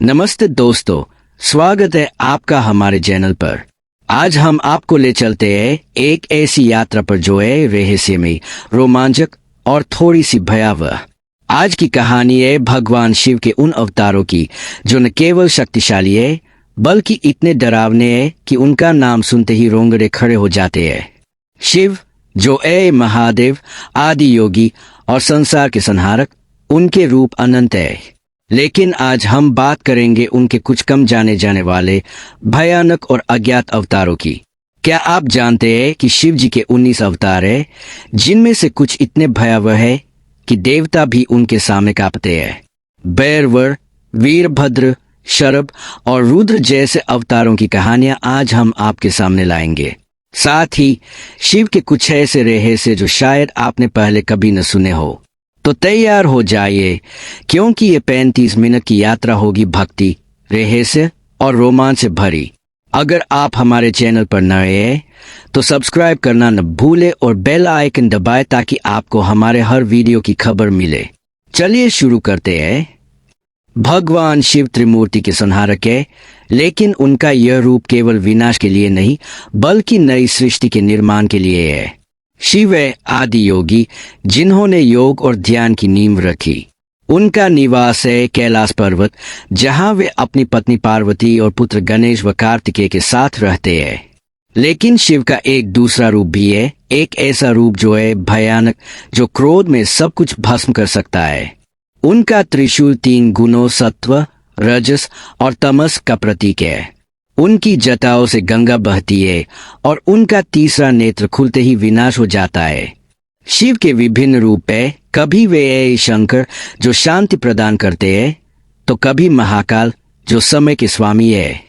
नमस्ते दोस्तों, स्वागत है आपका हमारे चैनल पर। आज हम आपको ले चलते हैं एक ऐसी यात्रा पर जो है रहस्यमय, रोमांचक और थोड़ी सी भयावह। आज की कहानी है भगवान शिव के उन अवतारों की जो न केवल शक्तिशाली है बल्कि इतने डरावने हैं कि उनका नाम सुनते ही रोंगटे खड़े हो जाते हैं। शिव जो है महादेव, आदि योगी और संसार के संहारक, उनके रूप अनंत है। लेकिन आज हम बात करेंगे उनके कुछ कम जाने जाने वाले भयानक और अज्ञात अवतारों की। क्या आप जानते हैं कि शिव जी के 19 अवतार हैं, जिनमें से कुछ इतने भयावह है कि देवता भी उनके सामने कांपते हैं। भैरव, वीरभद्र, शरभ और रुद्र जैसे अवतारों की कहानियां आज हम आपके सामने लाएंगे। साथ ही शिव के कुछ ऐसे रहस्य जो शायद आपने पहले कभी न सुने हो। तो तैयार हो जाइए, क्योंकि ये 35 मिनट की यात्रा होगी भक्ति, रहस्य और रोमांच से भरी। अगर आप हमारे चैनल पर नए हैं तो सब्सक्राइब करना न भूले और बेल आइकन दबाएं ताकि आपको हमारे हर वीडियो की खबर मिले। चलिए शुरू करते हैं। भगवान शिव त्रिमूर्ति के संहारक है, लेकिन उनका यह रूप केवल विनाश के लिए नहीं बल्कि नई सृष्टि के निर्माण के लिए है। शिव है आदि योगी, जिन्होंने योग और ध्यान की नींव रखी। उनका निवास है कैलाश पर्वत, जहां वे अपनी पत्नी पार्वती और पुत्र गणेश व कार्तिकेय के साथ रहते हैं। लेकिन शिव का एक दूसरा रूप भी है, एक ऐसा रूप जो है भयानक, जो क्रोध में सब कुछ भस्म कर सकता है। उनका त्रिशूल 3 गुणों सत्व, रजस और तमस का प्रतीक है। उनकी जटाओं से गंगा बहती है और उनका तीसरा नेत्र खुलते ही विनाश हो जाता है। शिव के विभिन्न रूप है, कभी वे है शंकर जो शांति प्रदान करते हैं, तो कभी महाकाल जो समय के स्वामी है।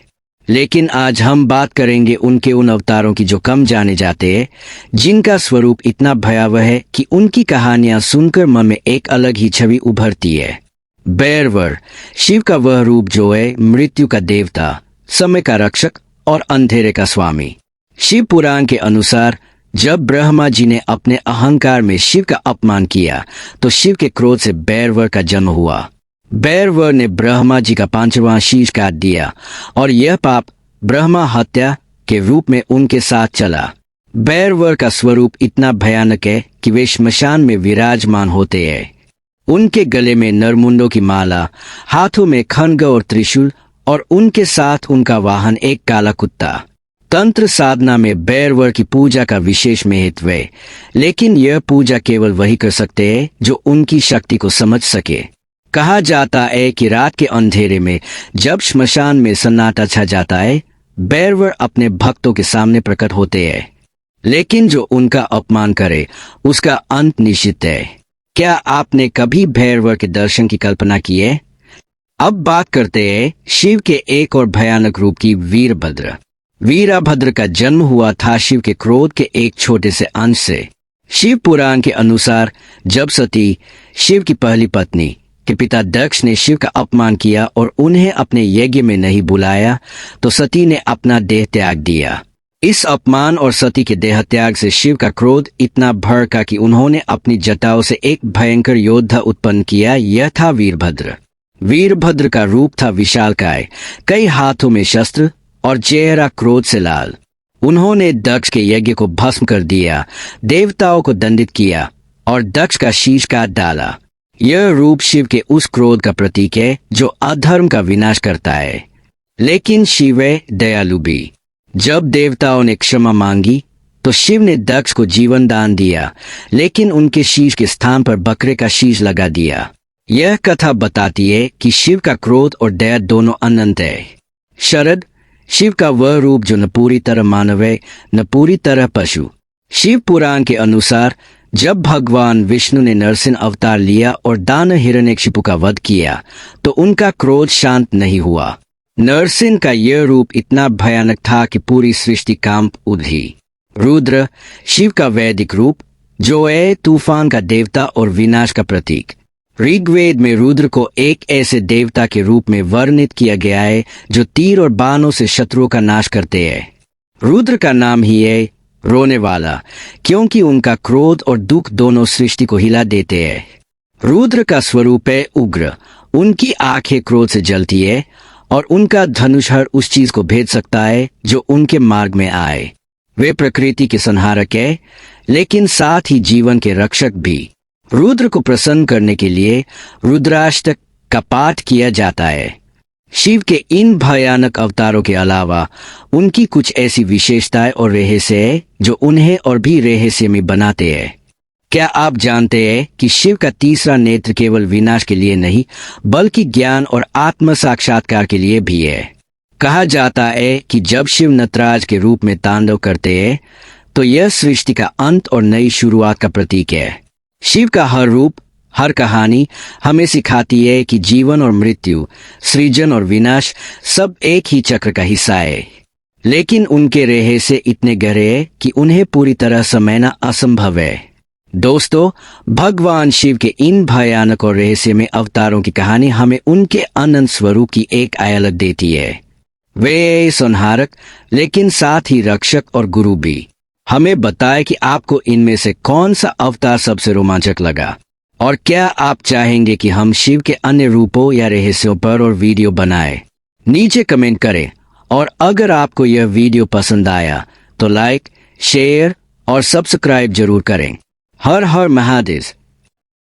लेकिन आज हम बात करेंगे उनके उन अवतारों की जो कम जाने जाते हैं, जिनका स्वरूप इतना भयावह है कि उनकी कहानियां सुनकर मन में एक अलग ही छवि उभरती है। भैरव, शिव का वह रूप जो है मृत्यु का देवता, समय का रक्षक और अंधेरे का स्वामी। शिव पुराण के अनुसार जब ब्रह्मा जी ने अपने अहंकार में शिव का अपमान किया तो शिव के क्रोध से भैरव का जन्म हुआ। भैरव ने ब्रह्मा जी का 5वां शीश काट दिया और यह पाप ब्रह्मा हत्या के रूप में उनके साथ चला। भैरव का स्वरूप इतना भयानक है कि वे श्मशान में विराजमान होते हैं। उनके गले में नरमुंडों की माला, हाथों में खड्ग और त्रिशूल और उनके साथ उनका वाहन एक काला कुत्ता। तंत्र साधना में भैरव की पूजा का विशेष महत्व है, लेकिन यह पूजा केवल वही कर सकते हैं जो उनकी शक्ति को समझ सके। कहा जाता है कि रात के अंधेरे में जब श्मशान में सन्नाटा छा जाता है, भैरव अपने भक्तों के सामने प्रकट होते हैं। लेकिन जो उनका अपमान करे उसका अंत निश्चित है। क्या आपने कभी भैरव के दर्शन की कल्पना की है? अब बात करते हैं शिव के एक और भयानक रूप की, वीरभद्र। वीरभद्र का जन्म हुआ था शिव के क्रोध के एक छोटे से अंश से। शिव पुराण के अनुसार जब सती, शिव की पहली पत्नी, के पिता दक्ष ने शिव का अपमान किया और उन्हें अपने यज्ञ में नहीं बुलाया तो सती ने अपना देह त्याग दिया। इस अपमान और सती के देह त्याग से शिव का क्रोध इतना भड़का कि उन्होंने अपनी जटाओं से एक भयंकर योद्धा उत्पन्न किया। यह था वीरभद्र। वीरभद्र का रूप था विशालकाय, कई हाथों में शस्त्र और चेहरा क्रोध से लाल। उन्होंने दक्ष के यज्ञ को भस्म कर दिया, देवताओं को दंडित किया और दक्ष का शीश काट डाला। यह रूप शिव के उस क्रोध का प्रतीक है जो अधर्म का विनाश करता है। लेकिन शिव है दयालु भी। जब देवताओं ने क्षमा मांगी तो शिव ने दक्ष को जीवन दान दिया, लेकिन उनके शीश के स्थान पर बकरे का शीश लगा दिया। यह कथा बताती है कि शिव का क्रोध और दया दोनों अनंत है। शरद, शिव का वह रूप जो न पूरी तरह मानव है न पूरी तरह पशु। शिव पुराण के अनुसार जब भगवान विष्णु ने नरसिंह अवतार लिया और दानव हिरण्यकशिपु का वध किया तो उनका क्रोध शांत नहीं हुआ। नरसिंह का यह रूप इतना भयानक था कि पूरी सृष्टि कांप उठी। रुद्र, शिव का वैदिक रूप जो है तूफान का देवता और विनाश का प्रतीक। ऋग्वेद में रुद्र को एक ऐसे देवता के रूप में वर्णित किया गया है जो तीर और बाणों से शत्रुओं का नाश करते हैं। रुद्र का नाम ही है रोने वाला, क्योंकि उनका क्रोध और दुख दोनों सृष्टि को हिला देते हैं। रुद्र का स्वरूप है उग्र। उनकी आंखें क्रोध से जलती है और उनका धनुष हर उस चीज को भेद सकता है जो उनके मार्ग में आए। वे प्रकृति के संहारक है, लेकिन साथ ही जीवन के रक्षक भी। रुद्र को प्रसन्न करने के लिए रुद्राष्टक का पाठ किया जाता है। शिव के इन भयानक अवतारों के अलावा उनकी कुछ ऐसी विशेषताएं और रहस्य है जो उन्हें और भी रहस्यमय बनाते हैं। क्या आप जानते हैं कि शिव का तीसरा नेत्र केवल विनाश के लिए नहीं बल्कि ज्ञान और आत्म साक्षात्कार के लिए भी है। कहा जाता है कि जब शिव नटराज के रूप में तांडव करते हैं तो यह सृष्टि का अंत और नई शुरुआत का प्रतीक है। शिव का हर रूप, हर कहानी हमें सिखाती है कि जीवन और मृत्यु, सृजन और विनाश सब एक ही चक्र का हिस्सा है, लेकिन उनके रहस्य इतने गहरे हैं कि उन्हें पूरी तरह समझना असंभव है। दोस्तों, भगवान शिव के इन भयानक और रहस्यमय अवतारों की कहानी हमें उनके अनंत स्वरूप की एक झलक देती है। वे संहारक लेकिन साथ ही रक्षक और गुरु भी। हमें बताएं कि आपको इनमें से कौन सा अवतार सबसे रोमांचक लगा, और क्या आप चाहेंगे कि हम शिव के अन्य रूपों या रहस्यों पर और वीडियो बनाएं? नीचे कमेंट करें, और अगर आपको यह वीडियो पसंद आया तो लाइक, शेयर और सब्सक्राइब जरूर करें। हर हर महादेव।